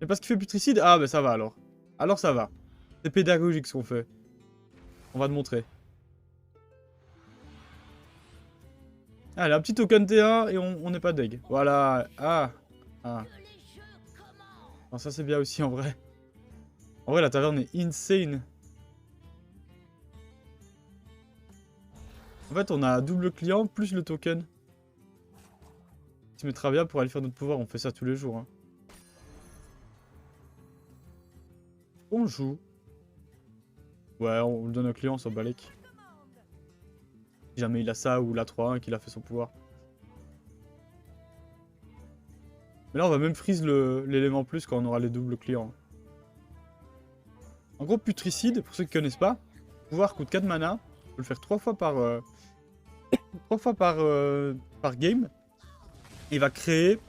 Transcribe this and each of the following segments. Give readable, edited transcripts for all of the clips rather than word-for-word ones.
Mais parce qu'il fait putricide? Ah, bah ça va alors. Alors ça va. C'est pédagogique ce qu'on fait. On va te montrer. Allez, un petit token T1 et on n'est pas deg. Voilà. Ah. Ah. Non, ça c'est bien aussi en vrai. En vrai, la taverne est insane. En fait, on a double client plus le token. Ça mettra bien pour aller faire notre pouvoir. On fait ça tous les jours. Hein. On joue. Ouais, on le donne au client, on s'en balèque. Si jamais il a ça ou la 3-1 et qu'il a fait son pouvoir. Mais là, on va même freeze l'élément plus quand on aura les doubles clients. En gros, putricide, pour ceux qui connaissent pas, le pouvoir coûte 4 mana. On peut le faire 3 fois par, 3 fois par game. Et il va créer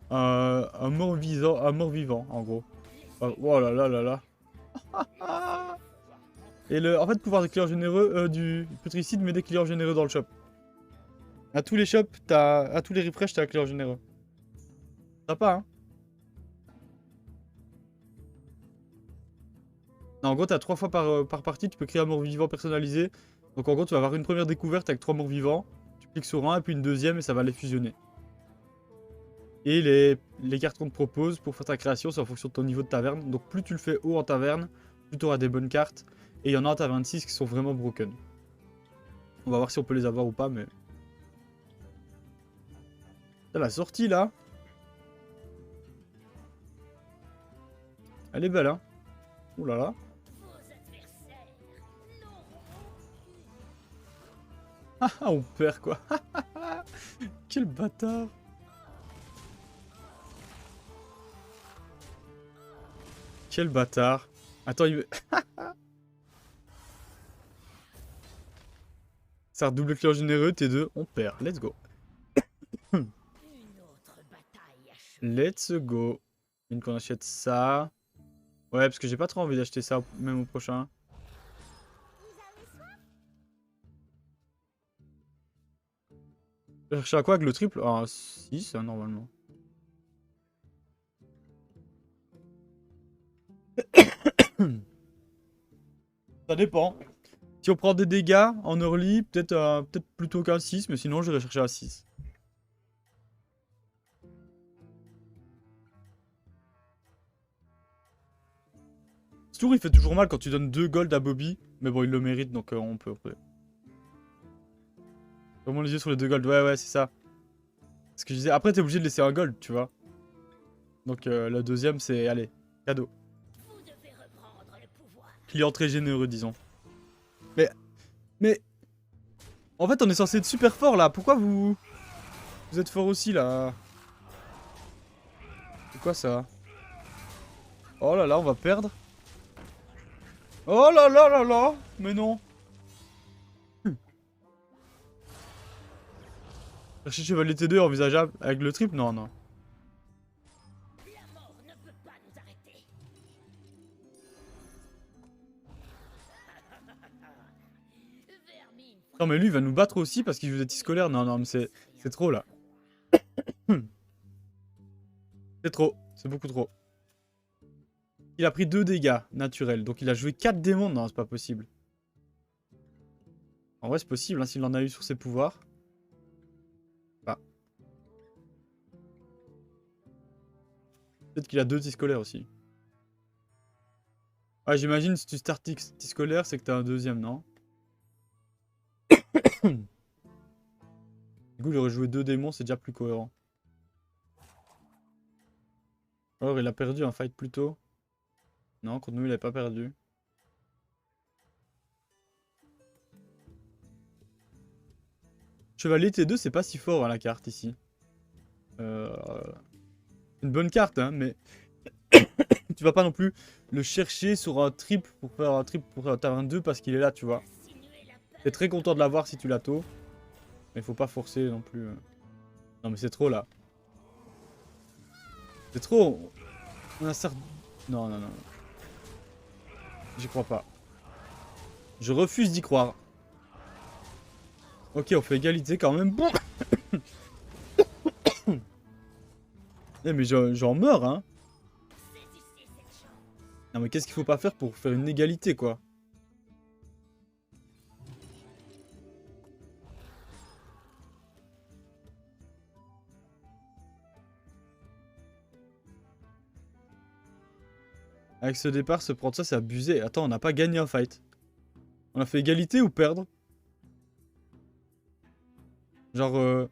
un mort-vivant, en gros. Oh là là là là. Et en fait, pouvoir des clients généreux, du putricide met des clients généreux dans le shop. À tous les shops, à tous les refresh, t'as un client généreux. Sympa, hein. Non, en gros, t'as 3 fois par partie, tu peux créer un mort-vivant personnalisé. Donc en gros, tu vas avoir une première découverte avec 3 morts-vivants. Tu cliques sur un, et puis une deuxième, et ça va les fusionner. Et les cartes qu'on te propose pour faire ta création, c'est en fonction de ton niveau de taverne. Donc plus tu le fais haut en taverne, plus tu auras des bonnes cartes. Et il y en a en taverne 6 qui sont vraiment broken. On va voir si on peut les avoir ou pas, mais... La sortie, là. Elle est belle, hein. Ouh là là. Ah, on perd, quoi. Quel bâtard. Quel bâtard. Attends, il... Ça redouble client généreux, T2, on perd. Let's go. Let's go. Une qu'on achète ça. Ouais, parce que j'ai pas trop envie d'acheter ça, même au prochain. Je cherche à quoi avec le triple? Ah, 6, hein, normalement. Ça dépend. Si on prend des dégâts en early, peut-être plutôt qu'un 6, mais sinon j'irai chercher un 6. Ce tour il fait toujours mal quand tu donnes 2 gold à Bobby, mais bon il le mérite donc on peut. Vraiment les yeux sur les 2 gold, ouais c'est ça. Ce que je disais, après t'es obligé de laisser un gold, tu vois. Donc la deuxième c'est, allez, cadeau. Client très généreux disons. Mais... En fait on est censé être super fort là, pourquoi vous êtes fort aussi là? C'est quoi ça? Oh là là, on va perdre. Oh là là là là. Mais non. Chercher chevalier T2 envisageable. Avec le triple? Non, non. Non mais lui il va nous battre aussi parce qu'il joue des petits scolaires. Non, non, mais c'est trop là. C'est trop. C'est beaucoup trop. Il a pris 2 dégâts naturels. Donc il a joué 4 démons. Non, c'est pas possible. En vrai, c'est possible hein, s'il en a eu sur ses pouvoirs. Bah. Peut-être qu'il a 2 petits scolaires aussi. Ah, j'imagine si tu starts petit scolaire, c'est que t'as un deuxième, non? Du coup, il aurait joué 2 démons, c'est déjà plus cohérent. Or, il a perdu un fight plus tôt. Non, contre nous, il a pas perdu. Chevalier T2, c'est pas si fort à la carte ici. Une bonne carte, hein, mais tu vas pas non plus le chercher sur un triple pour faire un triple pour un taverne 2 parce qu'il est là, tu vois. T'es très content de l'avoir si tu l'as tôt. Mais faut pas forcer non plus. Non, mais c'est trop là. C'est trop. On a certes. Non, non, non. J'y crois pas. Je refuse d'y croire. Ok, on fait égalité quand même. Bon. Eh mais j'en meurs, hein. Non mais qu'est-ce qu'il faut pas faire pour faire une égalité quoi? Avec ce départ, se prendre ça, c'est abusé. Attends, on n'a pas gagné un fight. On a fait égalité ou perdre? Genre,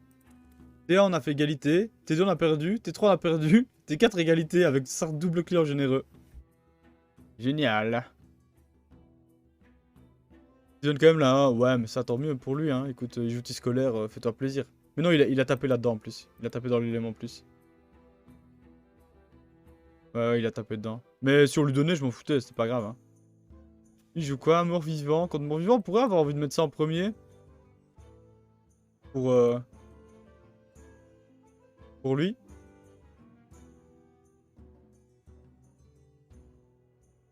T1 on a fait égalité, T2 on a perdu, T3 on a perdu, T4 égalité avec double client généreux. Génial. Il donne quand même là, hein. Ouais, mais ça tant mieux pour lui, hein. Écoute, il joue scolaire, fais-toi plaisir. Mais non, il a tapé là-dedans en plus. Il a tapé dans l'élément en plus. Ouais, il a tapé dedans. Mais si on lui donnait, je m'en foutais, c'était pas grave. Hein. Il joue quoi? Mort-vivant. Contre mort-vivant, on pourrait avoir envie de mettre ça en premier. Pour lui.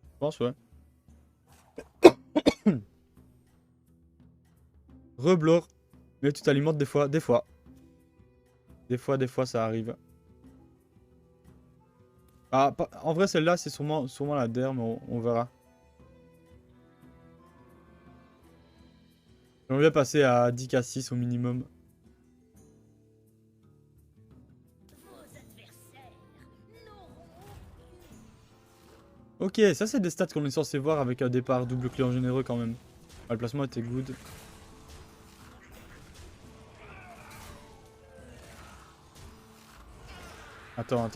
Je pense, ouais. Reblore. Mais tu t'alimentes des fois, des fois. Des fois, ça arrive. Ah, en vrai, celle-là, c'est sûrement la der, mais on verra. On va passer à 10k6 au minimum. Ok, ça c'est des stats qu'on est censé voir avec un départ double client généreux quand même. Ah, le placement était good. Attends.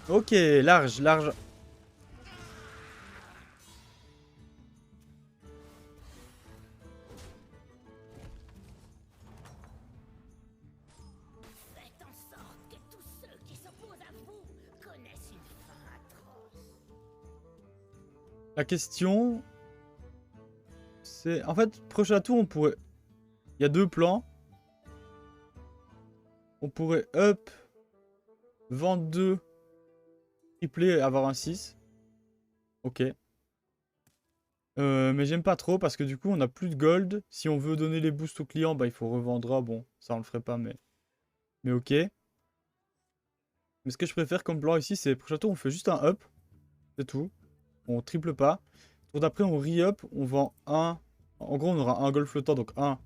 Ok, large. La question, c'est... En fait, prochain tour, on pourrait... Il y a deux plans. On pourrait up, vendre 2, tripler et avoir un 6. Ok. Mais j'aime pas trop parce que du coup, on a plus de gold. Si on veut donner les boosts aux clients, bah il faut revendre. Bon, ça on le ferait pas, mais ok. Mais ce que je préfère comme plan ici, c'est prochain tour, on fait juste un up. C'est tout. On triple pas. Tour d'après, on re-up. On vend un. En gros, on aura un gold flottant. Donc 1,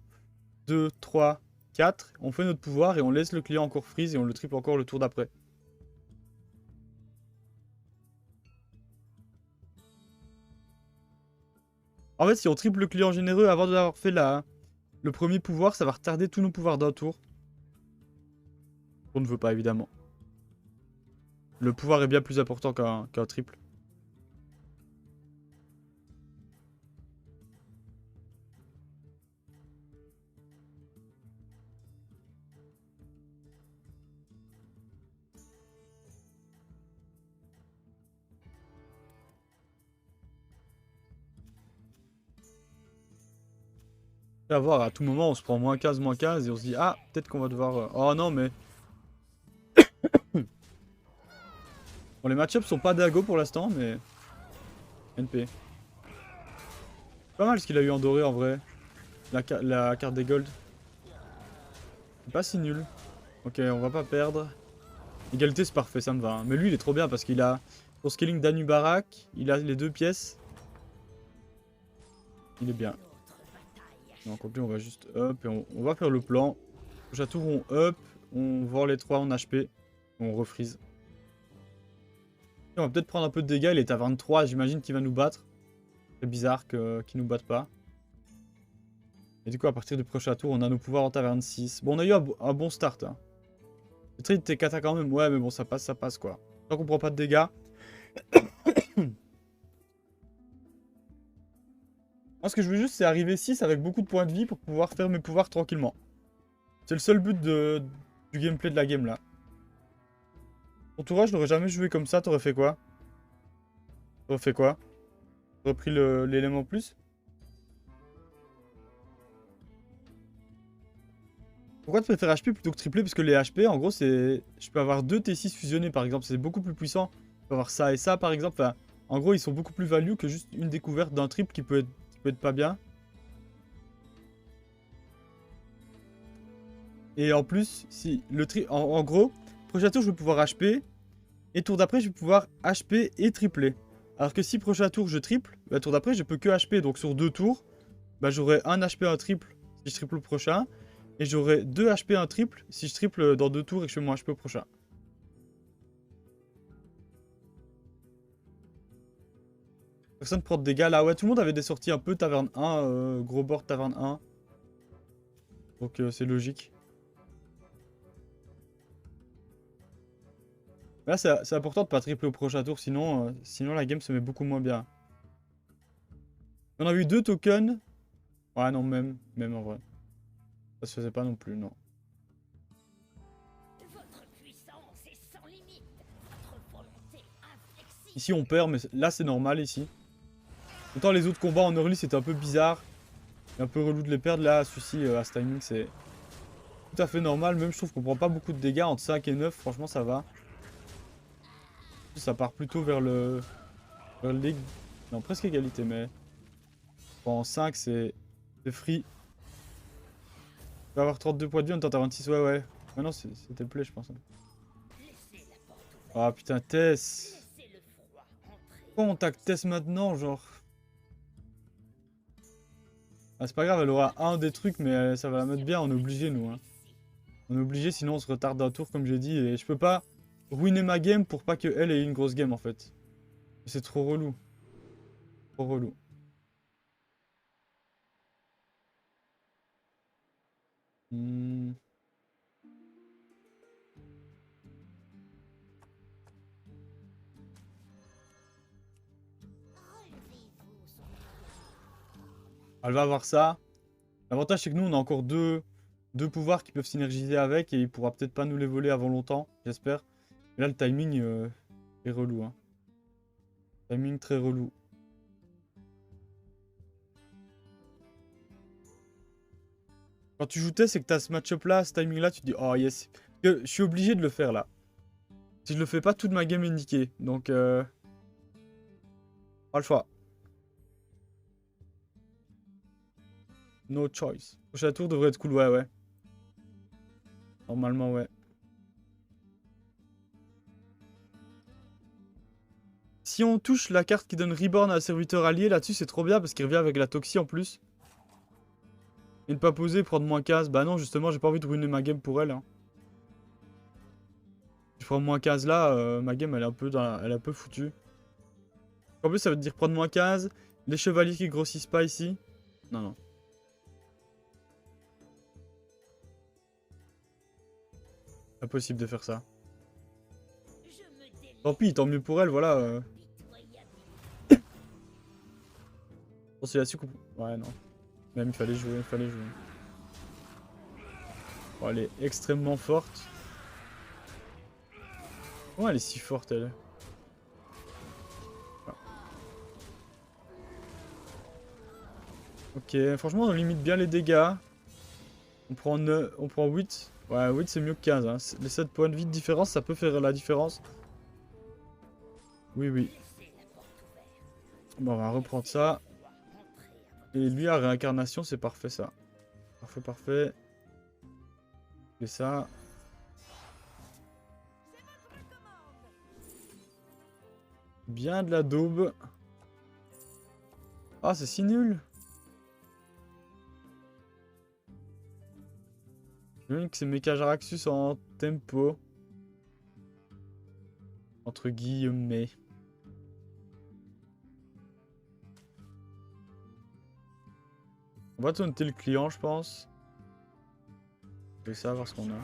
2, 3, 4. On fait notre pouvoir et on laisse le client encore freeze et on le triple encore le tour d'après. En fait, si on triple le client généreux avant d'avoir fait le premier pouvoir, ça va retarder tous nos pouvoirs d'un tour. On ne veut pas, évidemment. Le pouvoir est bien plus important qu'un triple. À voir, à tout moment, on se prend moins 15 et on se dit, ah, peut-être qu'on va devoir... Oh non, mais... Bon, les match-ups sont pas dago pour l'instant, mais... NP. Pas mal ce qu'il a eu en doré, en vrai. La carte des gold. C'est pas si nul. Ok, on va pas perdre. Égalité, c'est parfait, ça me va. Hein. Mais lui, il est trop bien parce qu'il a... Pour scaling d'Anubarak, il a les 2 pièces. Il est bien. Donc, en plus, on va juste up et on va faire le plan. Prochain tour, on up, on vend les 3 en HP, on refreeze. On va peut-être prendre un peu de dégâts, il est à 23, j'imagine qu'il va nous battre. C'est bizarre qu'il nous batte pas. Et du coup, à partir du prochain tour, on a nos pouvoirs en taverne 6. Bon, on a eu un bon start. Hein. Le trade t'es kata quand même, ouais, mais bon, ça passe quoi. Tant qu'on prend pas de dégâts. Moi, ce que je veux juste, c'est arriver 6 avec beaucoup de points de vie pour pouvoir faire mes pouvoirs tranquillement. C'est le seul but du gameplay de la game là. Ton tour, je l'aurais jamais joué comme ça, t'aurais fait quoi? T'aurais pris l'élément plus? Pourquoi tu préfères HP plutôt que triplé? Parce que les HP, en gros, c'est... Je peux avoir 2 T6 fusionnés, par exemple. C'est beaucoup plus puissant. Je peux avoir ça et ça, par exemple. Enfin, en gros, ils sont beaucoup plus value que juste une découverte d'un triple qui peut être pas bien. Et en plus, si le en gros, prochain tour, je vais pouvoir HP. Et tour d'après, je vais pouvoir HP et tripler. Alors que si prochain tour, je triple, bah, tour d'après, je peux que HP. Donc sur 2 tours, bah, j'aurai un HP, un triple si je triple le prochain. Et j'aurai 2 HP, un triple si je triple dans 2 tours et que je fais mon HP au prochain. Personne prend de dégâts là. Ouais, tout le monde avait des sorties un peu taverne 1, gros board taverne 1. Donc c'est logique. Là, c'est important de pas tripler au prochain tour, sinon la game se met beaucoup moins bien. On a eu 2 tokens. Ouais, non, même en vrai. Ça se faisait pas non plus, non. Ici, on perd, mais là, c'est normal, ici. Autant les autres combats en early, c'était un peu bizarre. Un peu relou de les perdre. Là, celui-ci, à ce timing, c'est tout à fait normal. Même, je trouve qu'on prend pas beaucoup de dégâts. Entre 5 et 9, franchement, ça va. Ça part plutôt vers le league. Non, presque égalité, mais... En 5, c'est free. Tu vas avoir 32 points de vie, on tente à 26. Ouais, ouais. Maintenant, c'était play, je pense. Ah, putain, Tess. Pourquoi on tag Tess maintenant, genre? Ah, c'est pas grave, elle aura un des trucs, mais ça va la mettre bien. On est obligé, nous. Hein. On est obligé, sinon on se retarde d'un tour, comme j'ai dit. Et je peux pas ruiner ma game pour pas qu'elle ait une grosse game, en fait. C'est trop relou. Trop relou. Hmm. Elle va avoir ça. L'avantage, c'est que nous, on a encore deux pouvoirs qui peuvent synergiser avec. Et il pourra peut-être pas nous les voler avant longtemps, j'espère. Mais là, le timing est relou. Hein. Timing très relou. Quand tu joues Tess et que t'as ce match-up là, ce timing là, tu te dis oh yes. Je suis obligé de le faire là. Si je le fais pas, toute ma game est niquée. Donc, pas le choix. No choice. Prochain tour devrait être cool, ouais, ouais. Normalement, ouais. Si on touche la carte qui donne Reborn à un serviteur allié, là-dessus, c'est trop bien parce qu'il revient avec la Toxie en plus. Et ne pas poser, prendre moins 15. Bah non, justement, j'ai pas envie de ruiner ma game pour elle. Hein. Si je prends moins 15 là, ma game, elle est un peu, elle est un peu foutue. En plus, ça veut dire prendre moins 15. Les chevaliers qui grossissent pas ici. Non, non. Impossible de faire ça. Tant pis, tant mieux pour elle, voilà. Bon, c'est là-dessus qu'on... Ouais, non. Même, il fallait jouer, il fallait jouer. Bon, elle est extrêmement forte. Oh, elle est si forte, elle. Ah. Ok, franchement, on limite bien les dégâts. On prend 8. Ouais, 8, c'est mieux que 15. Hein. Les 7 points de vie de différence, ça peut faire la différence. Oui, oui. Bon, on va reprendre ça. Et lui, à réincarnation, c'est parfait, ça. Parfait, parfait. Et ça... Bien de la daube. Ah, c'est si nul. Je que c'est Mecha Jaraxxus en tempo. Entre guillemets. On va taunter le client, je pense. Je vais ça, voir ce qu'on a.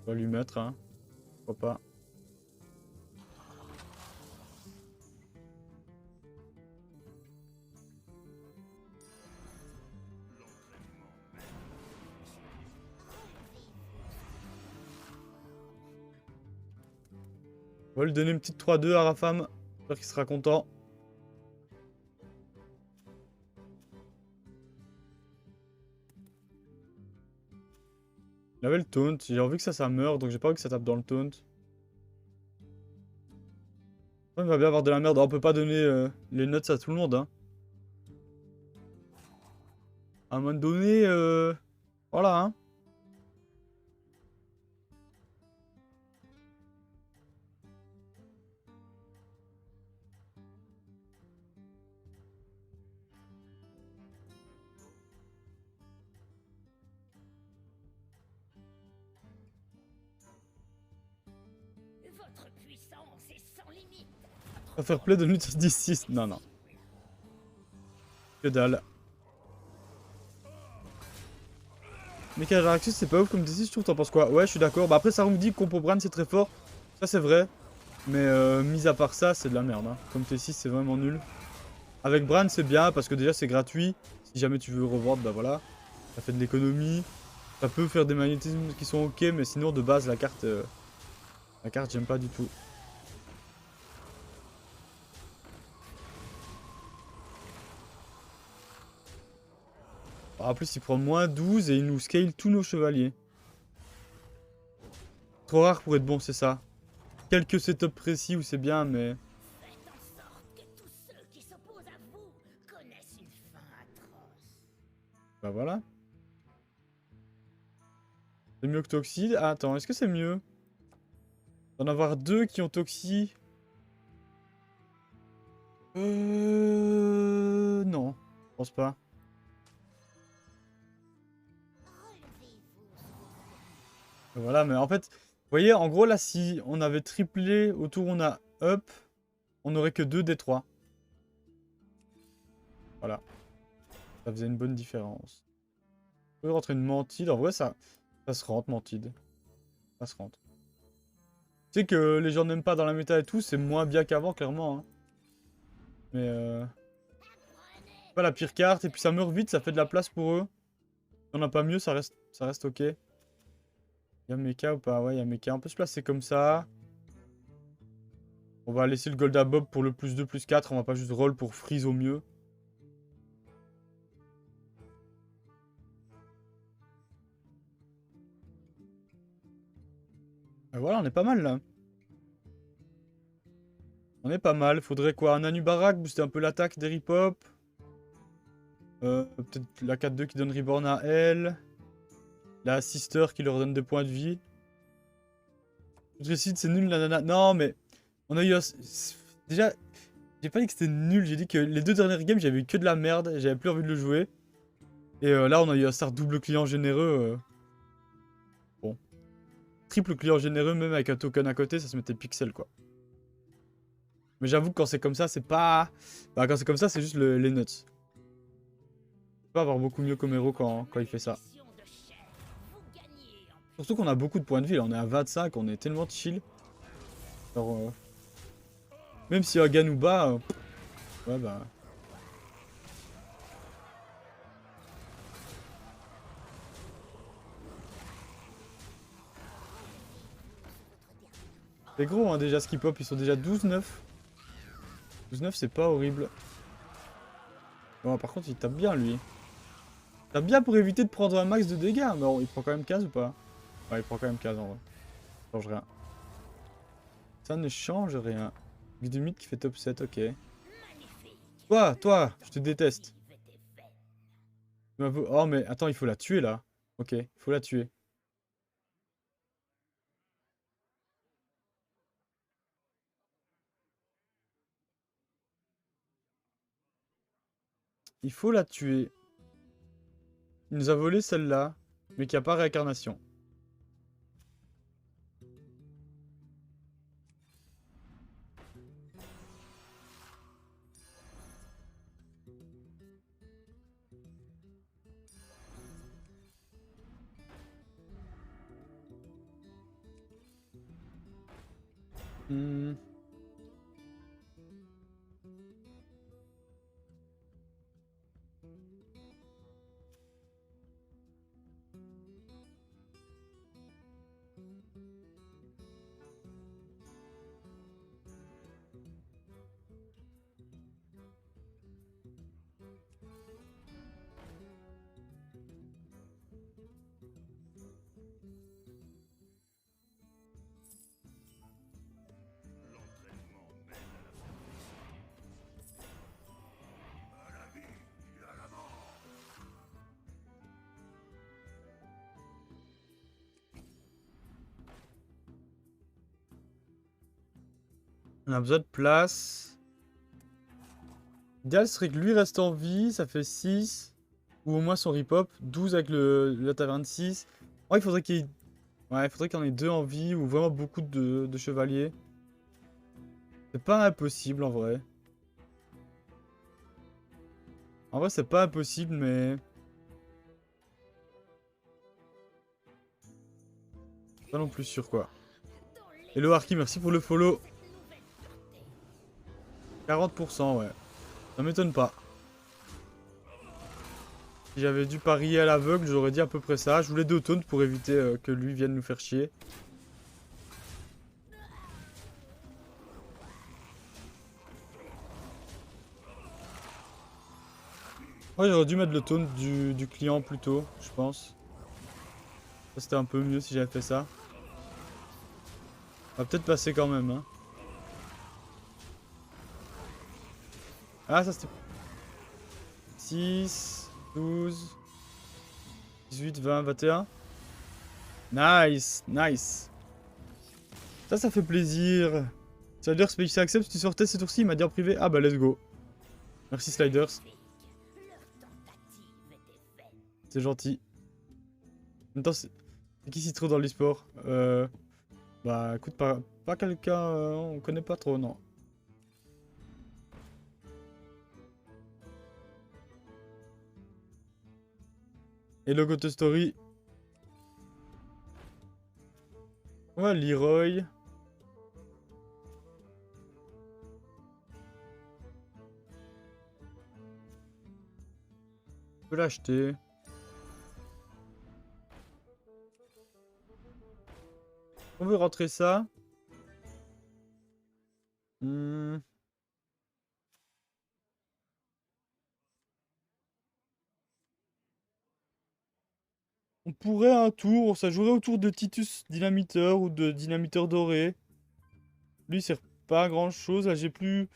On va lui mettre, hein. Pourquoi pas. On va lui donner une petite 3-2 à Rafam. J'espère qu'il sera content. Il avait le taunt. J'ai envie que ça meurt, donc j'ai pas envie que ça tape dans le taunt. Il va bien avoir de la merde. On peut pas donner les nuts à tout le monde. Hein. À un moment donné, voilà. Hein. Fair play de lutte 10-6. Non, non. Que dalle. Mais Caraxus, c'est pas ouf comme DC, je trouve. T'en penses quoi? Ouais, je suis d'accord. Bah après, ça me dit que Compo Bran, c'est très fort. Ça, c'est vrai. Mais mis à part ça, c'est de la merde. Hein. Comme T6, c'est vraiment nul. Avec Bran, c'est bien parce que déjà, c'est gratuit. Si jamais tu veux revendre, bah voilà. Ça fait de l'économie. Ça peut faire des magnétismes qui sont ok, mais sinon, de base, la carte, j'aime pas du tout. En plus, il prend moins 12 et il nous scale tous nos chevaliers. Trop rare pour être bon, c'est ça. Quelques setups précis où c'est bien, mais... Bah voilà. C'est mieux que Toxide. Ah, attends, est-ce que c'est mieux d'en avoir deux qui ont Toxie? Non. Je pense pas. Voilà, mais en fait... Vous voyez, en gros, là, si on avait triplé autour où on a up, on n'aurait que 2 des 3. Voilà. Ça faisait une bonne différence. On peut rentrer une Mantide. En vrai, ça se rentre, Mantide. Ça se rentre. Tu sais que les gens n'aiment pas dans la méta et tout, c'est moins bien qu'avant, clairement. Hein. Mais pas la pire carte, et puis ça meurt vite, ça fait de la place pour eux. Si on n'a pas mieux, ça reste ok. Y'a mecha ou pas? Ouais, y'a mecha. On peut se placer comme ça. On va laisser le Golda Bob pour le plus 2, plus 4. On va pas juste roll pour freeze au mieux. Et voilà, on est pas mal là. On est pas mal. Faudrait quoi? Un Anubarak, booster un peu l'attaque des Ripop. Peut-être la 4-2 qui donne Reborn à elle. La Sister qui leur donne des points de vie. Putricide, c'est nul, nanana. Non, mais on a eu un... Déjà, j'ai pas dit que c'était nul. J'ai dit que les 2 dernières games, j'avais eu que de la merde. J'avais plus envie de le jouer. Et là, on a eu un start double client généreux. Bon. Triple client généreux, même avec un token à côté, ça se mettait pixel, quoi. Mais j'avoue que quand c'est comme ça, c'est pas... Bah, quand c'est comme ça, c'est juste les nuts. On peut avoir beaucoup mieux comme héros quand il fait ça. Surtout qu'on a beaucoup de points de vie, là. On est à 25, on est tellement chill. Alors, même si un gars nous bat... ouais, bah... C'est gros, hein, déjà, Skip-Hop, ils sont déjà 12-9. 12-9, c'est pas horrible. Bon, par contre, il tape bien, lui. Il tape bien pour éviter de prendre un max de dégâts. Mais bon, il prend quand même 15 ou pas? Ouais, il prend quand même 15, en vrai. Ça change rien. Ça ne change rien. Gdumit qui fait top 7, ok. Toi, je te déteste. Oh, mais attends, il faut la tuer, là. Ok, il faut la tuer. Il faut la tuer. Il nous a volé celle-là, mais qui a pas réincarnation. Hmm. On a besoin de place. L'idéal serait que lui reste en vie, ça fait 6. Ou au moins son rip-hop. 12 avec la taverne 6. Ouais, il faudrait qu'il y ait... Ouais, il faudrait qu'il y en ait 2 en vie ou vraiment beaucoup de chevaliers. C'est pas impossible en vrai. En vrai, c'est pas impossible, mais... Pas non plus sûr, quoi. Hello Arki, merci pour le follow. 40%, ouais. Ça m'étonne pas. Si j'avais dû parier à l'aveugle, j'aurais dit à peu près ça. Je voulais 2 taunts pour éviter que lui vienne nous faire chier. Ouais, j'aurais dû mettre le taunt du client plus tôt, je pense. Ça, c'était un peu mieux si j'avais fait ça. On va peut-être passer quand même, hein. Ah, ça c'était... 6, 12, 18, 20, 21. Nice, nice. Ça fait plaisir. Sliders, Space Accept, si tu sortais ces tours-ci, il m'a dit en privé. Ah bah, let's go. Merci, Sliders. C'est gentil. En même temps, c'est qui s'y trouve dans l'e-sport? Bah, écoute, pas quelqu'un... on connaît pas trop, non. Et logo de story. Ouais, Leroy. On peut l'acheter. On veut rentrer ça. Hmm. On pourrait un tour, ça jouerait autour de Titus Dynamiteur ou de Dynamiteur Doré. Lui, il sert pas à grand chose. Là, j'ai plus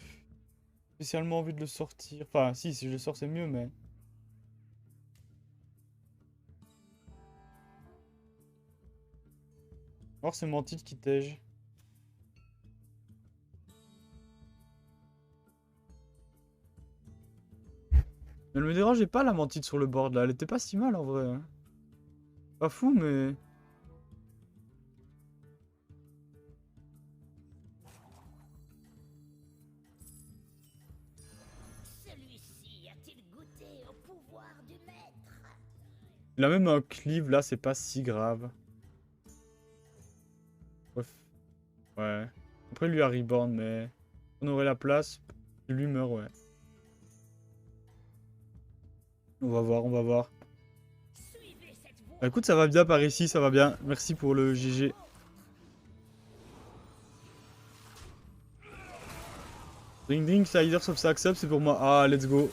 spécialement envie de le sortir. Enfin, si je le sors, c'est mieux, mais... Or, c'est Mantide qui tège. Elle me dérangeait pas la Mantide sur le board là. Elle était pas si mal en vrai, hein. Pas fou, mais... Celui-ci a-t-il goûté au pouvoir du maître? Il a même un cleave là, c'est pas si grave. Bref. Ouais. Après, lui a reborn, mais... On aurait la place. Lui meurt, ouais. On va voir, on va voir. Suivez cette voie. Bah, écoute, ça va bien par ici, ça va bien. Merci pour le GG. Ding ding, Sliders of Saxup, c'est pour moi. Ah, let's go.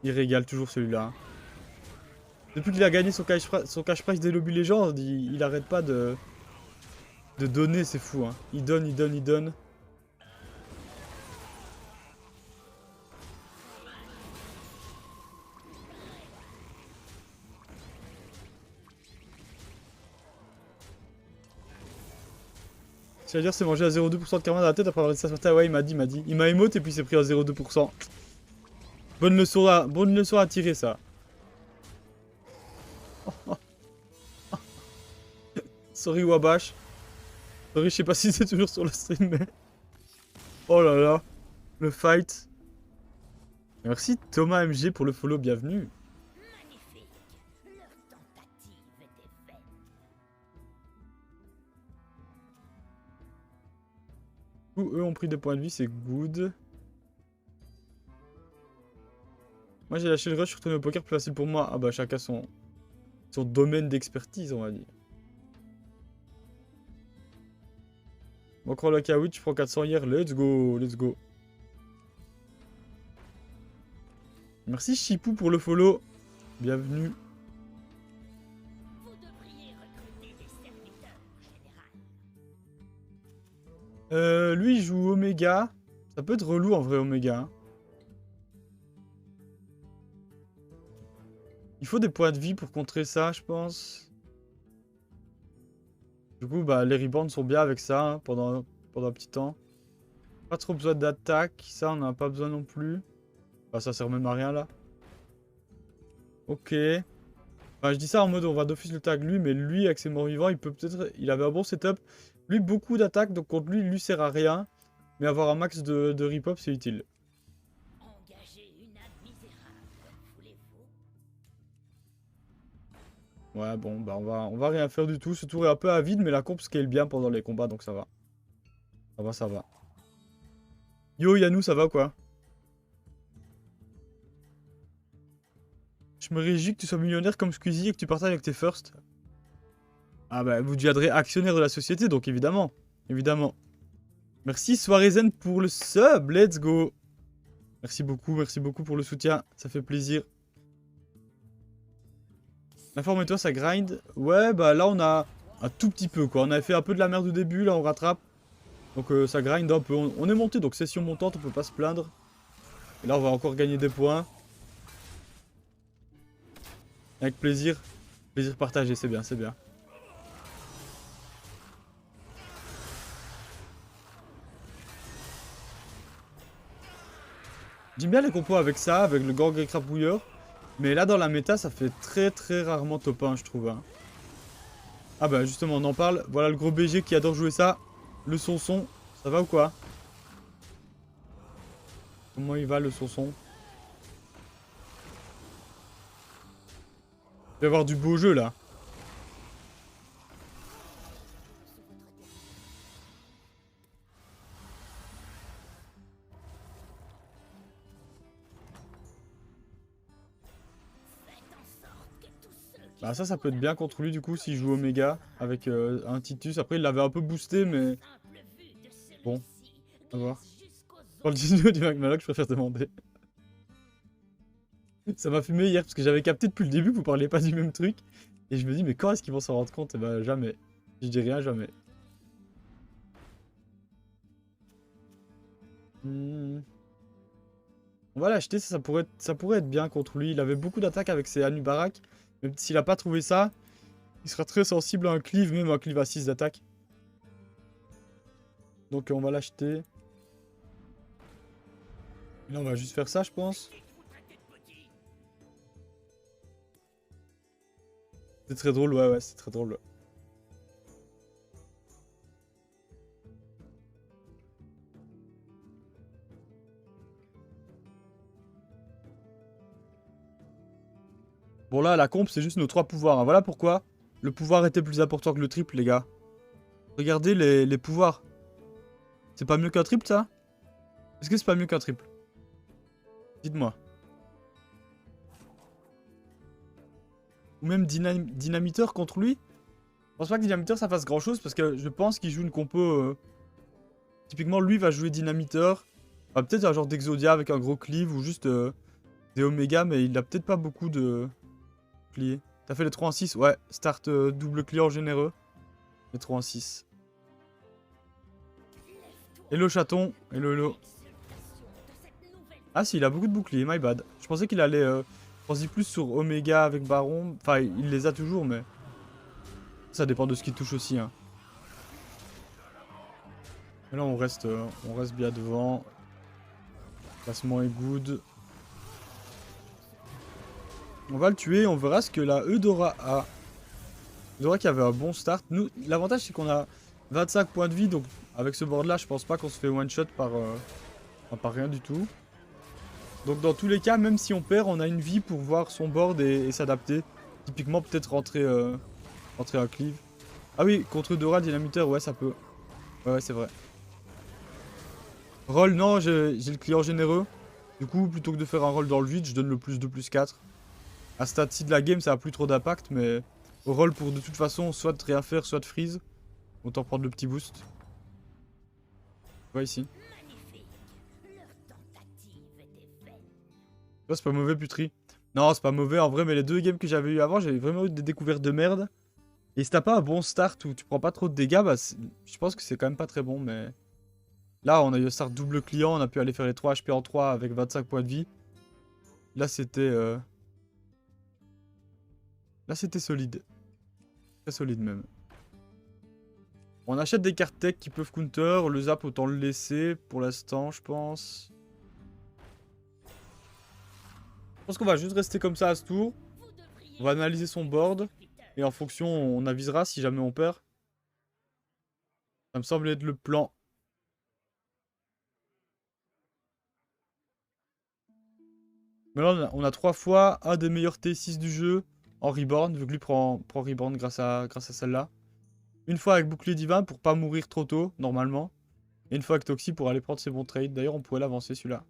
Il régale toujours celui-là. Depuis qu'il a gagné son cash prize des Lobby Legends, il arrête pas de donner, c'est fou, hein. Il donne, il donne, il donne. C'est-à-dire, c'est mangé à 0,2% de karma dans la tête après avoir dit ça sur ta... Ouais, il m'a dit. Il m'a émote et puis il s'est pris à 0,2%. Bonne leçon à tirer, ça. Sorry, Wabash. Sorry, je sais pas si c'est toujours sur le stream, mais... Oh là là. Le fight. Merci Thomas MG pour le follow, bienvenue. Magnifique. Leur tentative était vaine. Eux ont pris des points de vie, c'est good. Moi j'ai lâché le rush, je suis retourné au poker, plus facile pour moi. Ah bah chacun son domaine d'expertise, on va dire. Bon, encore le Kawit, je prends 400 hier, let's go, let's go. Merci Chipou pour le follow, bienvenue. Vous devriez recruter des serviteurs, général. Lui il joue Omega. Ça peut être relou en vrai Omega, hein. Il faut des points de vie pour contrer ça, je pense. Du coup, bah, les reborns sont bien avec ça, hein, pendant un petit temps. Pas trop besoin d'attaque, ça on n'a pas besoin non plus. Bah, ça sert même à rien là. Ok. Bah, je dis ça en mode on va d'office le tag lui, mais lui avec ses morts vivants, il peut peut-être... Il avait un bon setup. Lui, beaucoup d'attaques, donc contre lui, sert à rien. Mais avoir un max de rip-up, c'est utile. Engagez une âme misérable, voulez-vous? Ouais, bon, bah on va rien faire du tout. Ce tour est un peu à vide, mais la comp scale bien pendant les combats, donc ça va. Ça va, ça va. Yo, Yannou, ça va quoi? Je me réjouis que tu sois millionnaire comme Squeezie et que tu partages avec tes firsts. Ah bah, vous deviendrez actionnaire de la société, donc évidemment. Évidemment. Merci Soirée Zen pour le sub, let's go. Merci beaucoup pour le soutien, ça fait plaisir. Informe-toi, ça grind. Ouais, bah là on a un tout petit peu quoi. On avait fait un peu de la merde au début, là on rattrape. Donc ça grind un peu. On est monté, donc session montante, on peut pas se plaindre. Et là on va encore gagner des points. Avec plaisir. Plaisir partagé, c'est bien, c'est bien. J'aime bien les compos avec ça, avec le Gorg et Crapouilleur. Mais là dans la méta, ça fait très rarement top 1, je trouve. Hein. Ah bah justement, on en parle. Voilà le gros BG qui adore jouer ça. Le Sonson, ça va ou quoi? Comment il va le Sonson? Il va y avoir du beau jeu là. Bah ça peut être bien contre lui du coup s'il joue Omega avec un Titus. Après il l'avait un peu boosté mais bon, à voir. Pour le 19 du Magmaloc, je préfère demander. Ça m'a fumé hier parce que j'avais capté depuis le début que vous parliez pas du même truc. Et je me dis mais quand est-ce qu'ils vont s'en rendre compte? Et bah jamais. Je dis rien, jamais. On va l'acheter, ça pourrait être bien contre lui. Il avait beaucoup d'attaques avec ses Anubarak. Même s'il a pas trouvé ça, il sera très sensible à un cleave, même un cleave à 6 d'attaque. Donc on va l'acheter. Là on va juste faire ça je pense. C'est très drôle, ouais, c'est très drôle. Bon là, la comp, c'est juste nos 3 pouvoirs. Hein. Voilà pourquoi le pouvoir était plus important que le triple, les gars. Regardez les pouvoirs. C'est pas mieux qu'un triple, ça? Est-ce que c'est pas mieux qu'un triple? Dites-moi. Ou même Dynamiteur contre lui? Je pense pas que Dynamiteur, ça fasse grand-chose, parce que je pense qu'il joue une compo... Typiquement, lui va jouer Dynamiteur. Enfin, peut-être un genre d'Exodia avec un gros cleave, ou juste des Omega, mais il a peut-être pas beaucoup de... pliés. T'as fait les 3 en 6? Ouais, start double client généreux. Les 3 en 6. Hello chaton, hello. Ah si, il a beaucoup de boucliers, my bad. Je pensais qu'il allait transi plus sur Omega avec Baron. Enfin, il les a toujours, mais... Ça dépend de ce qu'il touche aussi. Hein. Et là, on reste bien devant. Le placement est good. On va le tuer, on verra ce que la Eudora a. Eudora qui avait un bon start. Nous, l'avantage, c'est qu'on a 25 points de vie, donc avec ce board là, je pense pas qu'on se fait one shot par rien du tout. Donc dans tous les cas, même si on perd, on a une vie pour voir son board et s'adapter. Typiquement peut-être rentrer un cleave. Ah oui, contre Dora, Dynamiteur, ouais ça peut. Ouais, c'est vrai. Roll, non, j'ai le client généreux. Du coup, plutôt que de faire un roll dans le vide, je donne le plus 2, plus 4. À ce stade-ci de la game, ça a plus trop d'impact, mais au roll pour de toute façon, soit de rien faire, soit de freeze. Autant prendre le petit boost. Ouais, ici. Ouais, c'est pas mauvais, Putri. Non, c'est pas mauvais en vrai, mais les 2 games que j'avais eu avant, j'avais vraiment eu des découvertes de merde. Et si t'as pas un bon start où tu prends pas trop de dégâts, bah je pense que c'est quand même pas très bon, mais... Là, on a eu un start double client, on a pu aller faire les 3 HP en 3 avec 25 points de vie. Là, c'était... Là, c'était solide. Très solide, même. On achète des cartes tech qui peuvent counter. Le zap, autant le laisser pour l'instant, je pense. Je pense qu'on va juste rester comme ça à ce tour. On va analyser son board. Et en fonction, on avisera si jamais on perd. Ça me semble être le plan. Maintenant, on a 3 fois un des meilleurs T6 du jeu en Reborn, vu que lui prend Reborn grâce à celle-là. Une fois avec Bouclier Divin pour pas mourir trop tôt, normalement. Et une fois avec Toxie pour aller prendre ses bons trades. D'ailleurs, on pourrait l'avancer celui-là.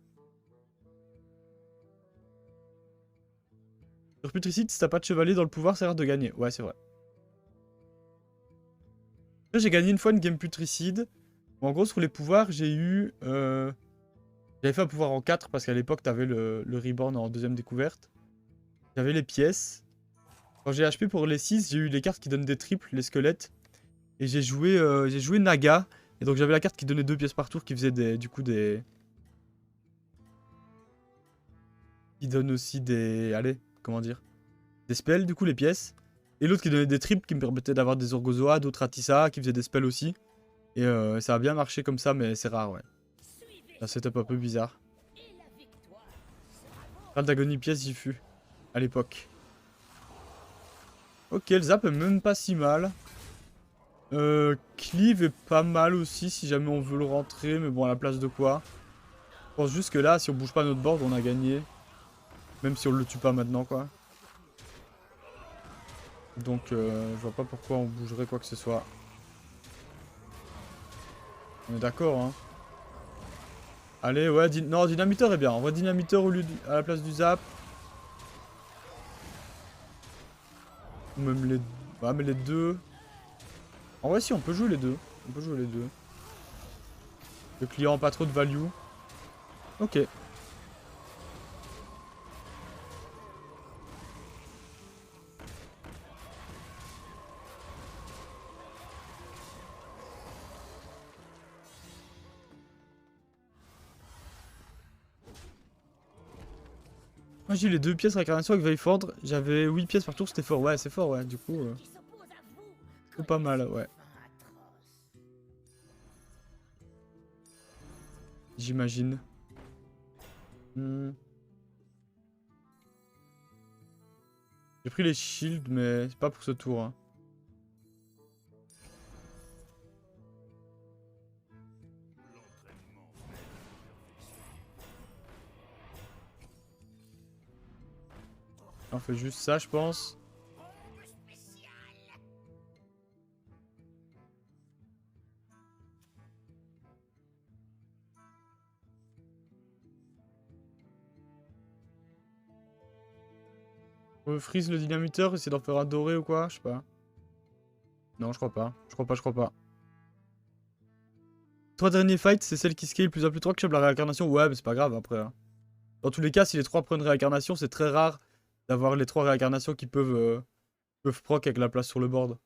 Sur Putricide, si t'as pas de chevalier dans le pouvoir, c'est rare de gagner. Ouais, c'est vrai. J'ai gagné une fois une game Putricide. En gros, sur les pouvoirs, j'ai eu... J'avais fait un pouvoir en 4 parce qu'à l'époque, t'avais le Reborn en deuxième découverte. J'avais les pièces. Quand j'ai HP pour les 6, j'ai eu les cartes qui donnent des triples, les squelettes. Et j'ai joué Naga. Et donc j'avais la carte qui donnait 2 pièces par tour qui faisait du coup des... Qui donne aussi des... Allez, comment dire? Des spells, du coup, les pièces. Et l'autre qui donnait des triples qui me permettait d'avoir des Orgozoa, d'autres Atissa qui faisaient des spells aussi. Et ça a bien marché comme ça, mais c'est rare, ouais. Un setup un peu bizarre. Râle d'agonie pièce, j'y fus. À l'époque. Ok, le zap est même pas si mal. Cleave est pas mal aussi si jamais on veut le rentrer, mais bon, à la place de quoi? Je pense juste que là, si on bouge pas notre board, on a gagné. Même si on le tue pas maintenant, quoi. Donc, je vois pas pourquoi on bougerait quoi que ce soit. On est d'accord, hein. Allez, ouais, non, dynamiteur est bien. On va dynamiteur à la place du zap. Ou même les... Ouais, mais les deux... En vrai, si, on peut jouer les deux. On peut jouer les deux. Le client a pas trop de value. Ok. Moi j'ai eu les 2 pièces réincarnation avec Veilford. J'avais 8 pièces par tour, c'était fort. Ouais, c'est fort, ouais. Du coup, c'est pas mal, ouais. J'imagine. J'ai pris les shields, mais c'est pas pour ce tour. Hein. On fait juste ça, je pense. On freeze le dynamiteur, essayer d'en faire un doré ou quoi, je sais pas. Non, je crois pas. Je crois pas. 3 derniers fights, c'est celle qui scale plus 1 plus 3 que chope la réincarnation. Ouais, mais c'est pas grave après. Hein. Dans tous les cas, si les 3 prennent réincarnation, c'est très rare d'avoir les 3 réincarnations qui peuvent proc avec la place sur le board.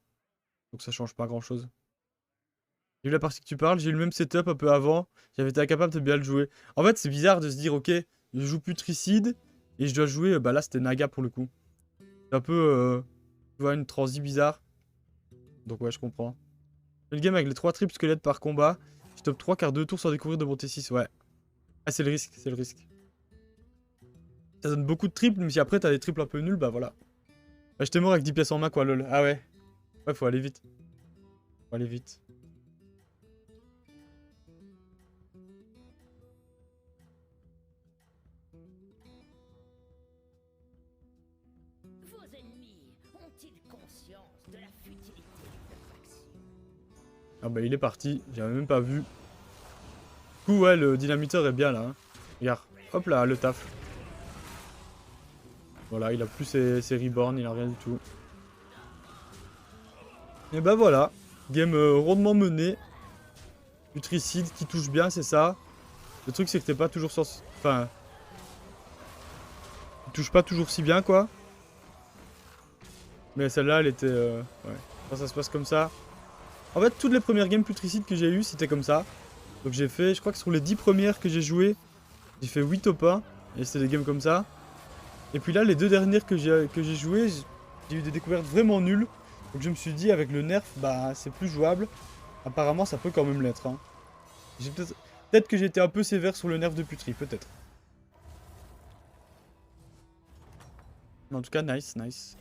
Donc ça change pas grand chose. J'ai vu la partie que tu parles, j'ai eu le même setup un peu avant. J'avais été incapable de bien le jouer. En fait, c'est bizarre de se dire, ok, je joue Putricide et je dois jouer. Bah là, c'était Naga pour le coup. C'est un peu, tu vois, une transi bizarre. Donc ouais, je comprends. Le game avec les 3 triples squelettes par combat. Je top 3 car 2 tours sans découvrir de mon T6, ouais. Ah, c'est le risque, c'est le risque. Ça donne beaucoup de triples, mais si après t'as des triples un peu nuls, bah voilà. Bah, j'étais mort avec 10 pièces en main, quoi, lol. Ah ouais. Ouais, faut aller vite. Faut aller vite. Vos ennemis ont-ils conscience de la futilité de faction? Ah bah il est parti, j'avais même pas vu. Du coup ouais le dynamiteur est bien là. Hein. Regarde, hop là le taf. Voilà, il a plus ses reborn, il a rien du tout. Et bah voilà, game rondement mené. Putricide qui touche bien, c'est ça. Le truc c'est que t'es pas toujours sans... Enfin... Il touche pas toujours si bien quoi. Mais celle-là elle était... Ouais, quand ça se passe comme ça. En fait toutes les premières games Putricide que j'ai eues c'était comme ça. Donc j'ai fait, je crois que sur les 10 premières que j'ai jouées, j'ai fait 8 top 1. Et c'était des games comme ça. Et puis là, les 2 dernières que j'ai jouées, j'ai eu des découvertes vraiment nulles. Donc je me suis dit, avec le nerf, bah c'est plus jouable. Apparemment, ça peut quand même l'être. Hein. Peut-être que j'ai été un peu sévère sur le nerf de Putri, peut-être. Mais en tout cas, nice, nice.